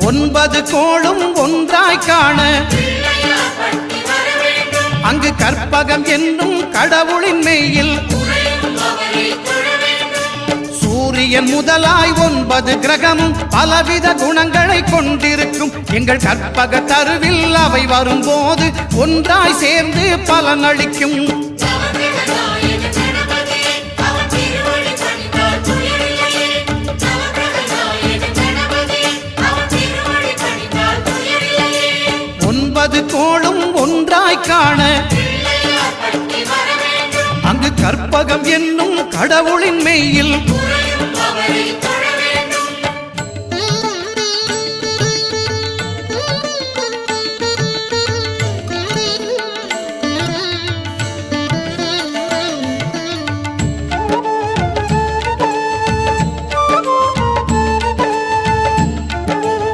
9 கோளும் ஒன்றாய் காண அங்கு கற்பகம் என்னும் கடவுளின் மெய்யில் சூரியன் முதலாய் 9 கிரகமும் பலவித குணங்களை கொண்டிருக்கும் எங்கள் கற்பக தருவில் அவை வரும்போது ஒன்றாய் சேர்ந்து பலனளிக்கும். கோளும் ஒன்றாய் காண அங்கு கற்பகம் என்னும் கடவுளின் மெய்யில்